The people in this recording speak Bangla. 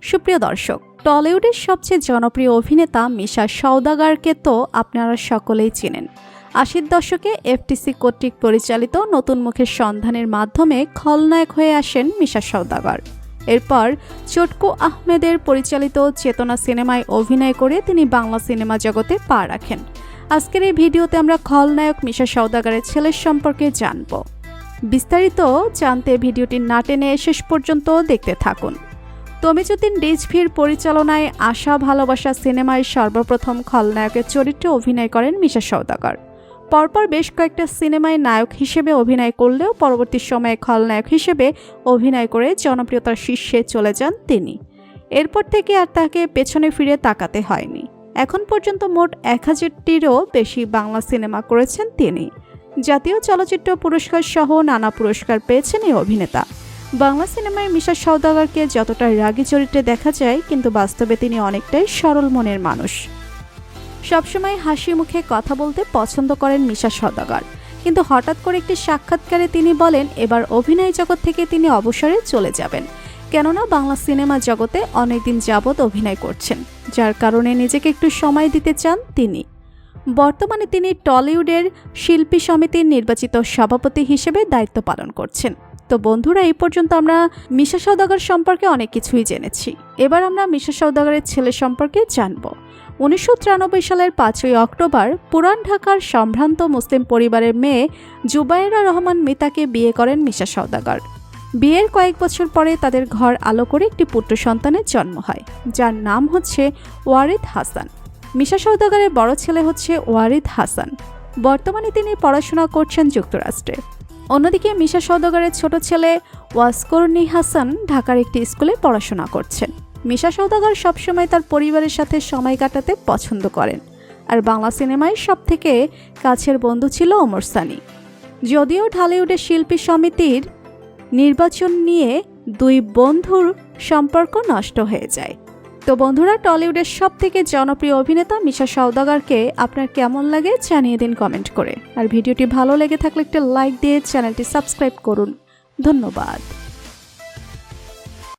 সুপ্রিয় দর্শক, টলিউডের সবচেয়ে জনপ্রিয় অভিনেতা মিশা সওদাগরকে তো আপনারা সকলেই চেনেন। ৮০ দশকে এফটিসি কর্তৃক পরিচালিত নতুন মুখের সন্ধানের মাধ্যমে খলনায়ক হয়ে আসেন মিশা সওদাগর। এরপর চটকু আহমেদের পরিচালিত চেতনা সিনেমায় অভিনয় করে তিনি বাংলা সিনেমা জগতে পা রাখেন। আজকের এই ভিডিওতে আমরা খলনায়ক মিশা সওদাগরের ছেলের সম্পর্কে জানব। বিস্তারিত জানতে ভিডিওটি না টেনে শেষ পর্যন্ত দেখতে থাকুন। তমিজুদ্দিন রিজভীর পরিচালনায় আশা ভালোবাসা সিনেমায় সর্বপ্রথম খলনায়কের চরিত্রে অভিনয় করেন মিশা সওদাগর। পরপর বেশ কয়েকটা সিনেমায় নায়ক হিসেবে অভিনয় করলেও পরবর্তী সময়ে খলনায়ক হিসেবে অভিনয় করে জনপ্রিয়তার শীর্ষে চলে যান তিনি। এরপর থেকে আর তাকে পেছনে ফিরে তাকাতে হয়নি। এখন পর্যন্ত মোট ১০০০টিরও বেশি বাংলা সিনেমা করেছেন তিনি। জাতীয় চলচ্চিত্র পুরস্কার সহ নানা পুরস্কার পেয়েছেন এই অভিনেতা। বাংলা সিনেমায় মিশা সওদাগরকে যতটা রাগী চরিত্রে দেখা যায়, কিন্তু বাস্তবে তিনি অনেকটাই সরল মনের মানুষ। সবসময় হাসি মুখে কথা বলতে পছন্দ করেন মিশা সওদাগর। কিন্তু হঠাৎ করে একটি সাক্ষাৎকারে তিনি বলেন এবার অভিনয় জগৎ থেকে তিনি অবসরে চলে যাবেন, কেননা বাংলা সিনেমা জগতে অনেকদিন যাবৎ অভিনয় করছেন, যার কারণে নিজেকে একটু সময় দিতে চান তিনি। বর্তমানে তিনি টলিউডের শিল্পী সমিতির নির্বাচিত সভাপতি হিসেবে দায়িত্ব পালন করছেন। তো বন্ধুরা, এই পর্যন্ত আমরা মিশা সওদাগর সম্পর্কে অনেক কিছুই জেনেছি। এবার আমরা মিশা সওদাগরের ছেলে সম্পর্কে জানব। ১৯৯৩ সালের ৫ই অক্টোবর পুরান ঢাকার সম্ভ্রান্ত মুসলিম পরিবারের মেয়ে জুবায়েরা রহমান মিতাকে বিয়ে করেন মিশা সওদাগর। বিয়ের কয়েক বছর পরে তাদের ঘর আলো করে একটি পুত্র সন্তানের জন্ম হয়, যার নাম হচ্ছে ওয়ারিদ হাসান। মিশা সওদাগরের বড় ছেলে হচ্ছে ওয়ারিদ হাসান। বর্তমানে তিনি পড়াশোনা করছেন যুক্তরাষ্ট্রে। অন্যদিকে মিশা সওদাগরের ছোট ছেলে ওয়াসকরনী হাসান ঢাকার একটি স্কুলে পড়াশোনা করছেন। মিশা সওদাগর সবসময় তার পরিবারের সাথে সময় কাটাতে পছন্দ করেন, আর বাংলা সিনেমায় সবথেকে কাছের বন্ধু ছিল ওমর সানি। যদিও ঢালিউডের শিল্পী সমিতির নির্বাচন নিয়ে দুই বন্ধুর সম্পর্ক নষ্ট হয়ে যায়। তো বন্ধুরা, টলিউডের সবথেকে জনপ্রিয় অভিনেতা মিশা সওদাগরকে আপনার কেমন লাগে জানিয়ে দিন কমেন্ট করে। আর ভিডিওটি ভালো লেগে থাকলে একটা লাইক দিয়ে চ্যানেলটি সাবস্ক্রাইব করুন। ধন্যবাদ।